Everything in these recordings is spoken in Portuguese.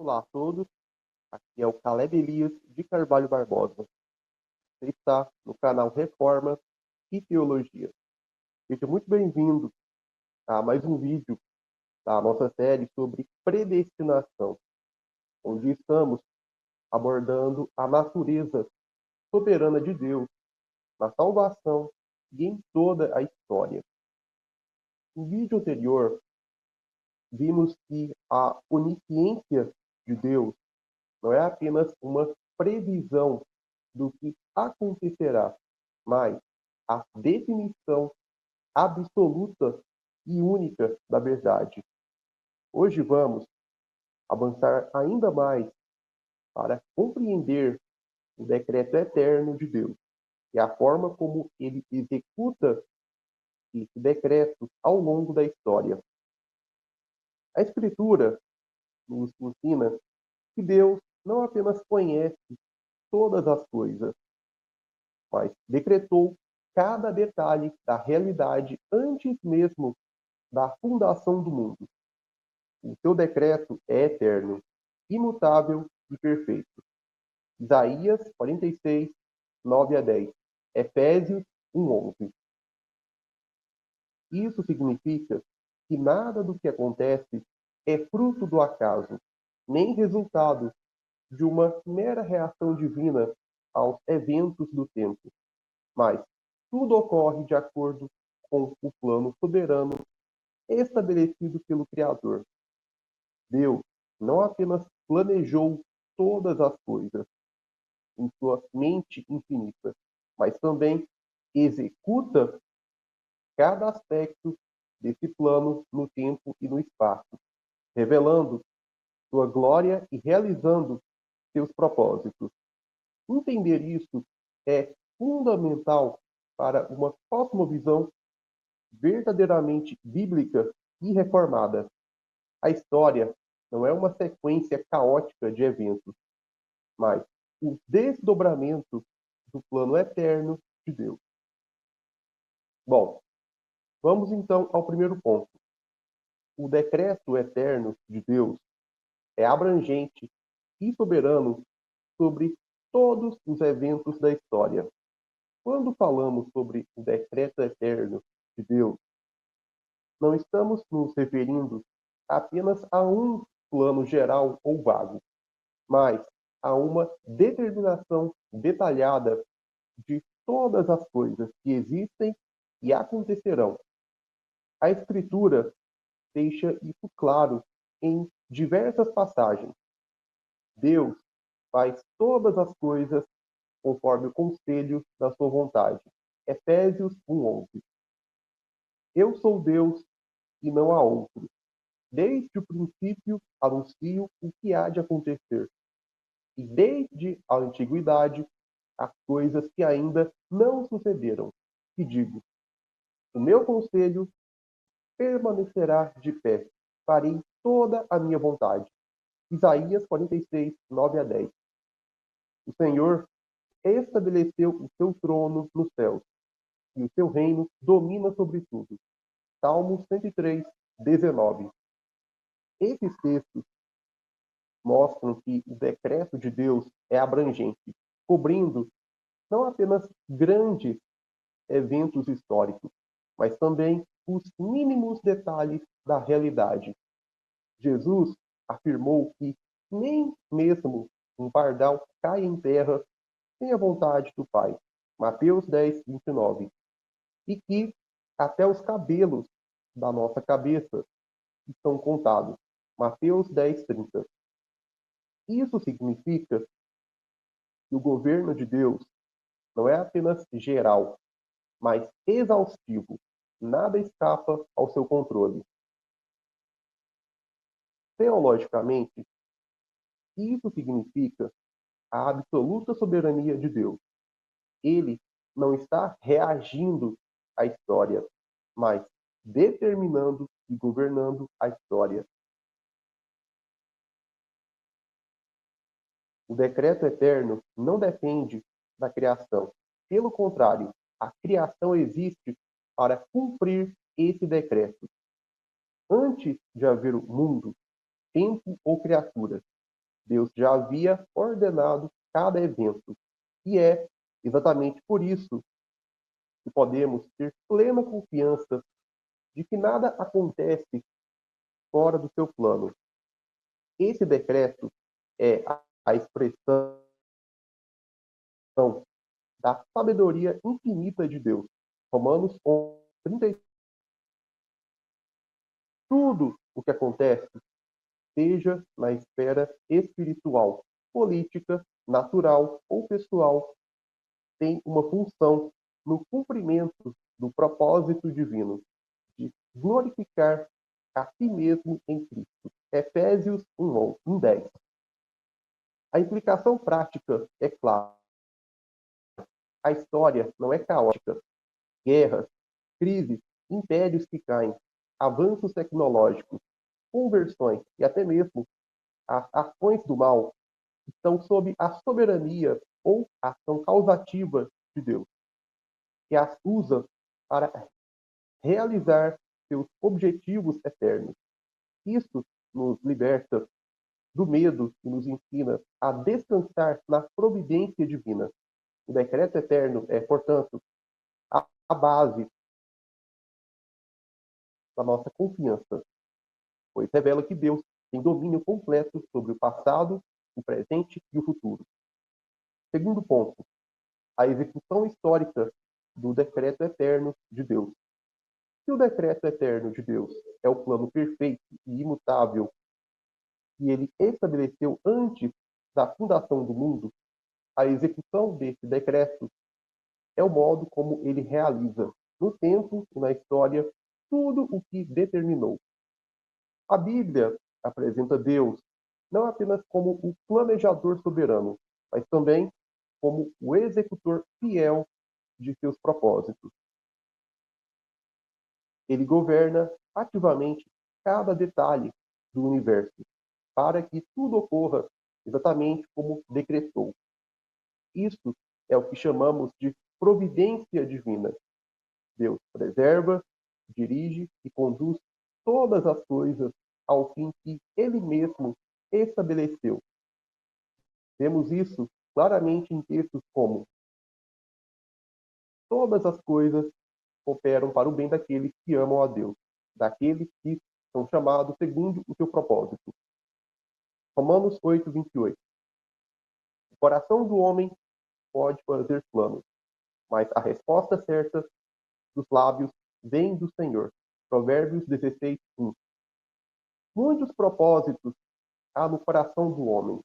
Olá a todos, aqui é o Caleb Elias de Carvalho Barbosa. Você está no canal Reforma e Teologia. Seja muito bem-vindo a mais um vídeo da nossa série sobre predestinação, onde estamos abordando a natureza soberana de Deus na salvação e em toda a história. No vídeo anterior, vimos que a onisciência de Deus não é apenas uma previsão do que acontecerá, mas a definição absoluta e única da verdade. Hoje vamos avançar ainda mais para compreender o decreto eterno de Deus e a forma como ele executa esse decreto ao longo da história. A Escritura nos ensina que Deus não apenas conhece todas as coisas, mas decretou cada detalhe da realidade antes mesmo da fundação do mundo. O seu decreto é eterno, imutável e perfeito. Isaías 46, 9 a 10. Efésios 1, 11. Isso significa que nada do que acontece é fruto do acaso, nem resultado de uma mera reação divina aos eventos do tempo, mas tudo ocorre de acordo com o plano soberano estabelecido pelo Criador. Deus não apenas planejou todas as coisas em sua mente infinita, mas também executa cada aspecto desse plano no tempo e no espaço, revelando sua glória e realizando seus propósitos. Entender isso é fundamental para uma cosmovisão verdadeiramente bíblica e reformada. A história não é uma sequência caótica de eventos, mas o desdobramento do plano eterno de Deus. Bom, vamos então ao primeiro ponto. O decreto eterno de Deus é abrangente e soberano sobre todos os eventos da história. Quando falamos sobre o decreto eterno de Deus, não estamos nos referindo apenas a um plano geral ou vago, mas a uma determinação detalhada de todas as coisas que existem e acontecerão. A Escritura deixa isso claro em diversas passagens. Deus faz todas as coisas conforme o conselho da sua vontade. Efésios 1:11. Eu sou Deus e não há outro. Desde o princípio anuncio o que há de acontecer. E desde a antiguidade, as coisas que ainda não sucederam. E digo, o meu conselho permanecerá de pé. Farei toda a minha vontade. Isaías 46, 9 a 10. O Senhor estabeleceu o seu trono nos céus, e o seu reino domina sobre tudo. Salmo 103, 19. Esses textos mostram que o decreto de Deus é abrangente, cobrindo não apenas grandes eventos históricos, mas também os mínimos detalhes da realidade. Jesus afirmou que nem mesmo um pardal cai em terra sem a vontade do Pai. Mateus 10, 29. E que até os cabelos da nossa cabeça estão contados. Mateus 10, 30. Isso significa que o governo de Deus não é apenas geral, mas exaustivo. Nada escapa ao seu controle. Teologicamente, isso significa a absoluta soberania de Deus. Ele não está reagindo à história, mas determinando e governando a história. O decreto eterno não depende da criação. Pelo contrário, a criação existe para cumprir esse decreto. Antes de haver o mundo, tempo ou criatura, Deus já havia ordenado cada evento. E é exatamente por isso que podemos ter plena confiança de que nada acontece fora do seu plano. Esse decreto é a expressão da sabedoria infinita de Deus. Romanos 11:30. Tudo o que acontece, seja na esfera espiritual, política, natural ou pessoal, tem uma função no cumprimento do propósito divino de glorificar a si mesmo em Cristo. Efésios 1:10. A implicação prática é clara. A história não é caótica. Guerras, crises, impérios que caem, avanços tecnológicos, conversões e até mesmo as ações do mal estão sob a soberania ou ação causativa de Deus, que as usa para realizar seus objetivos eternos. Isso nos liberta do medo e nos ensina a descansar na providência divina. O decreto eterno é, portanto, a base da nossa confiança, pois revela que Deus tem domínio completo sobre o passado, o presente e o futuro. Segundo ponto, a execução histórica do decreto eterno de Deus. Se o decreto eterno de Deus é o plano perfeito e imutável que ele estabeleceu antes da fundação do mundo, a execução desse decreto é o modo como ele realiza, no tempo e na história, tudo o que determinou. A Bíblia apresenta Deus não apenas como o planejador soberano, mas também como o executor fiel de seus propósitos. Ele governa ativamente cada detalhe do universo para que tudo ocorra exatamente como decretou. Isso é o que chamamos de providência divina. Deus preserva, dirige e conduz todas as coisas ao fim que ele mesmo estabeleceu. Vemos isso claramente em textos como: todas as coisas cooperam para o bem daqueles que amam a Deus, daqueles que são chamados segundo o seu propósito. Romanos 8:28. O coração do homem pode fazer planos, mas a resposta certa dos lábios vem do Senhor. Provérbios 16:1. Muitos propósitos há no coração do homem,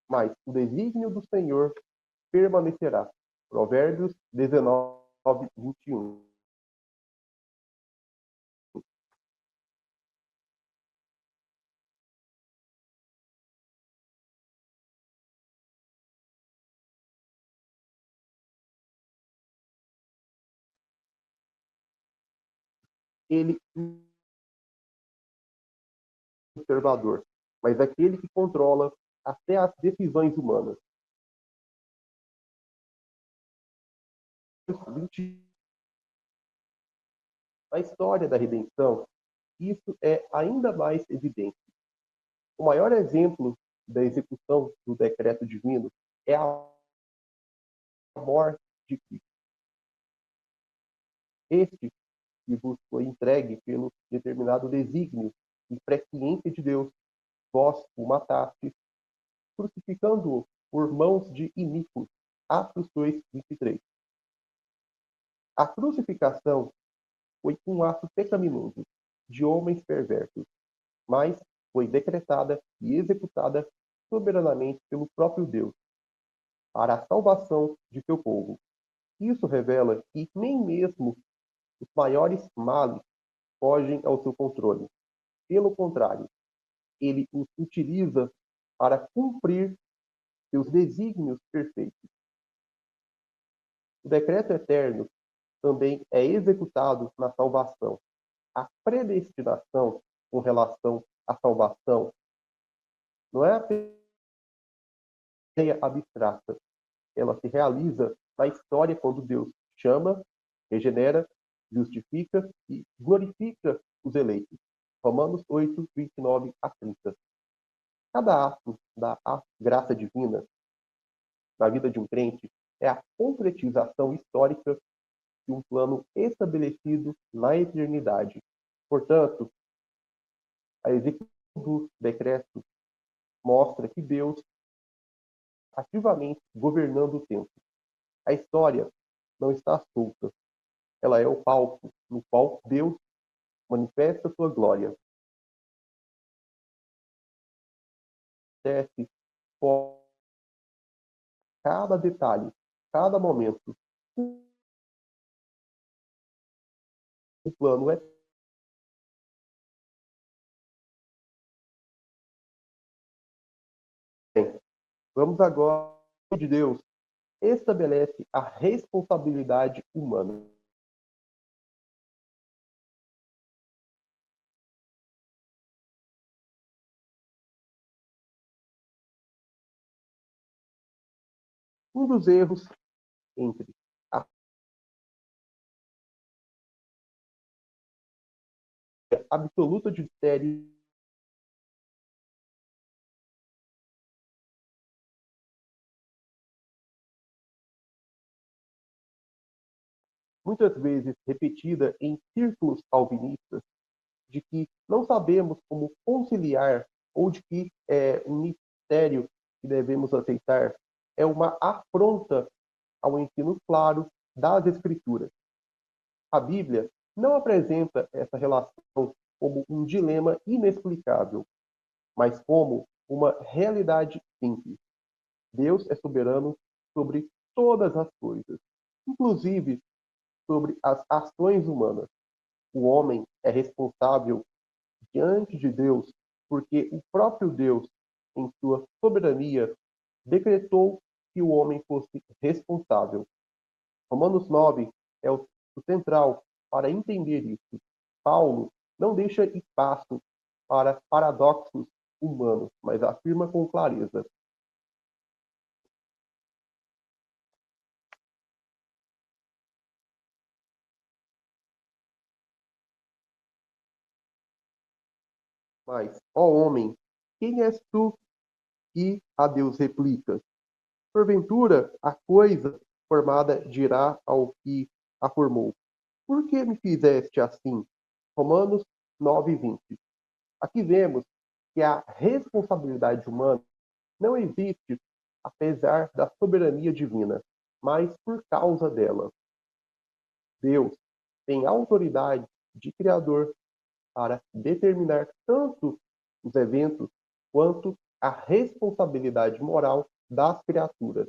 mas o desígnio do Senhor permanecerá. Provérbios 19:21. Ele é observador, mas aquele que controla até as decisões humanas. Na história da redenção, isso é ainda mais evidente. O maior exemplo da execução do decreto divino é a morte de Cristo. Este que vos foi entregue pelo determinado desígnio e presciência de Deus, vós o matastes, crucificando-o por mãos de iníquos. Atos 2:23. A crucificação foi um ato pecaminoso de homens perversos, mas foi decretada e executada soberanamente pelo próprio Deus para a salvação de seu povo. Isso revela que nem mesmo os maiores males fogem ao seu controle. Pelo contrário, ele os utiliza para cumprir seus desígnios perfeitos. O decreto eterno também é executado na salvação. A predestinação com relação à salvação não é apenas ideia abstrata. Ela se realiza na história quando Deus chama, regenera, justifica e glorifica os eleitos. Romanos 8:29-30. Cada ato da graça divina na vida de um crente é a concretização histórica de um plano estabelecido na eternidade. Portanto, a execução do decreto mostra que Deus ativamente governando o tempo. A história não está solta. Ela é o palco no qual Deus manifesta sua glória. Desce cada detalhe, cada momento. O plano é. Vamos agora de Deus estabelece a responsabilidade humana. Um dos erros entre a absoluta de série muitas vezes repetida em círculos calvinistas de que não sabemos como conciliar ou de que um mistério que devemos aceitar é uma afronta ao ensino claro das Escrituras. A Bíblia não apresenta essa relação como um dilema inexplicável, mas como uma realidade simples. Deus é soberano sobre todas as coisas, inclusive sobre as ações humanas. O homem é responsável diante de Deus porque o próprio Deus, em sua soberania, decretou que o homem fosse responsável. Romanos 9 é o central para entender isso. Paulo não deixa espaço para paradoxos humanos, mas afirma com clareza: mas, ó homem, quem és tu que a Deus replicas? Porventura, a coisa formada dirá ao que a formou: por que me fizeste assim? Romanos 9:20. Aqui vemos que a responsabilidade humana não existe apesar da soberania divina, mas por causa dela. Deus tem autoridade de criador para determinar tanto os eventos quanto a responsabilidade moral das criaturas.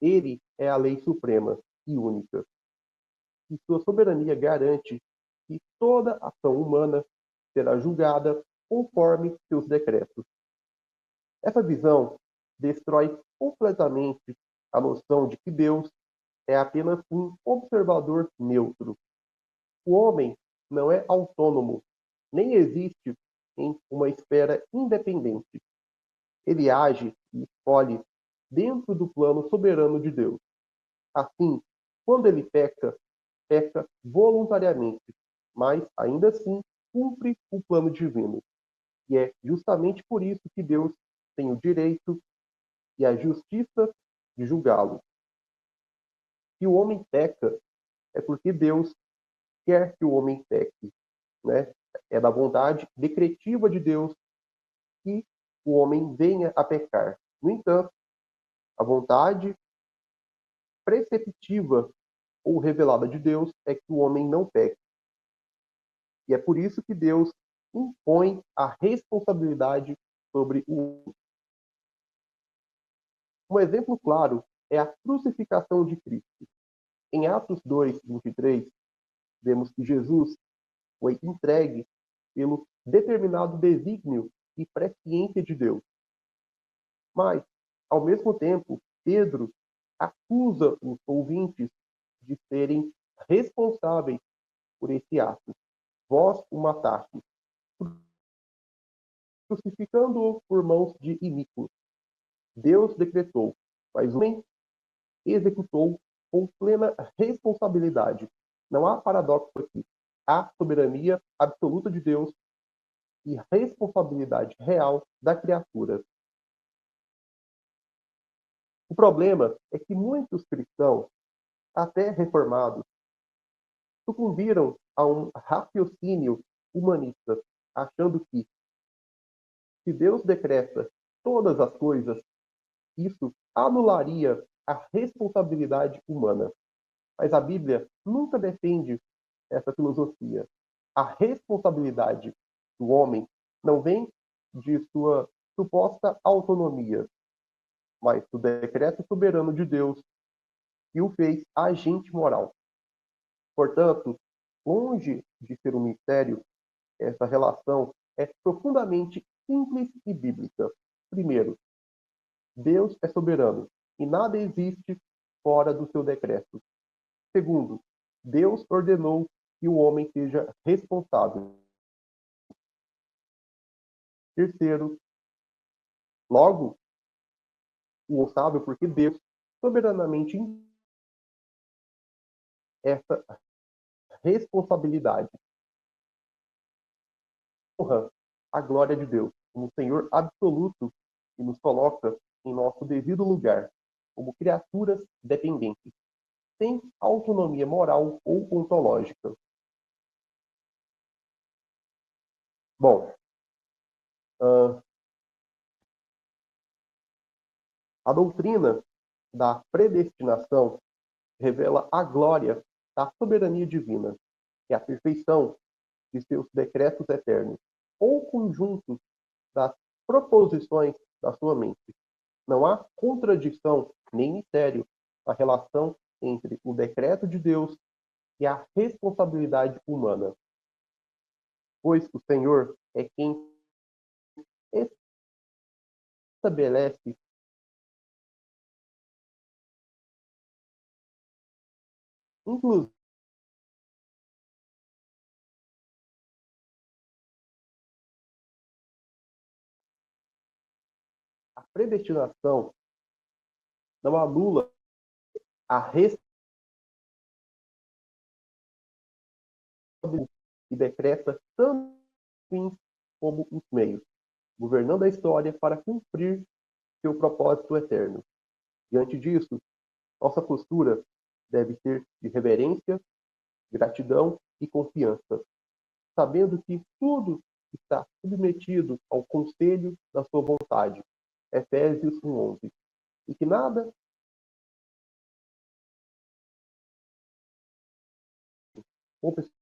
Ele é a lei suprema e única, e sua soberania garante que toda ação humana será julgada conforme seus decretos. Essa visão destrói completamente a noção de que Deus é apenas um observador neutro. O homem não é autônomo, nem existe em uma esfera independente. Ele age e escolhe dentro do plano soberano de Deus. Assim, quando ele peca, peca voluntariamente, mas ainda assim cumpre o plano divino. E é justamente por isso que Deus tem o direito e a justiça de julgá-lo. Se o homem peca, é porque Deus quer que o homem peque, né? É da vontade decretiva de Deus que o homem venha a pecar. No entanto, a vontade preceptiva ou revelada de Deus é que o homem não peque. E é por isso que Deus impõe a responsabilidade sobre o homem. Um exemplo claro é a crucificação de Cristo. Em Atos 2:23, vemos que Jesus foi entregue pelo determinado desígnio e presciência de Deus. Mas, ao mesmo tempo, Pedro acusa os ouvintes de serem responsáveis por esse ato. Vós o matastes, crucificando-o por mãos de iníquos. Deus decretou, mas o homem executou com plena responsabilidade. Não há paradoxo aqui. Há soberania absoluta de Deus e responsabilidade real da criatura. O problema é que muitos cristãos, até reformados, sucumbiram a um raciocínio humanista, achando que, se Deus decreta todas as coisas, isso anularia a responsabilidade humana. Mas a Bíblia nunca defende essa filosofia. A responsabilidade do homem não vem de sua suposta autonomia, mas do decreto soberano de Deus que o fez agente moral. Portanto, longe de ser um mistério, essa relação é profundamente simples e bíblica. Primeiro, Deus é soberano e nada existe fora do seu decreto. Segundo, Deus ordenou que o homem seja responsável. Terceiro, logo, o responsável porque Deus soberanamente essa responsabilidade. Honra a glória de Deus como Senhor absoluto e nos coloca em nosso devido lugar, como criaturas dependentes, sem autonomia moral ou ontológica. Bom, a doutrina da predestinação revela a glória da soberania divina e a perfeição de seus decretos eternos, ou conjunto das proposições da sua mente. Não há contradição nem mistério na relação entre o decreto de Deus e a responsabilidade humana, pois o Senhor é quem estabelece, inclusive, a predestinação não anula a responsabilidade e decreta tanto os fins como os meios, governando a história para cumprir seu propósito eterno. Diante disso, nossa postura deve ser de reverência, gratidão e confiança, sabendo que tudo está submetido ao conselho da sua vontade. Efésios 1:11. E que nada ou pessoa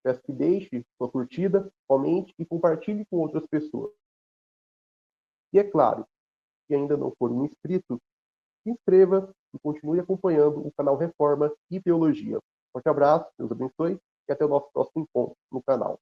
peço que deixe sua curtida, comente e compartilhe com outras pessoas. E é claro, se ainda não for um inscrito, se inscreva e continue acompanhando o canal Reforma e Teologia. Forte abraço, Deus abençoe e até o nosso próximo encontro no canal.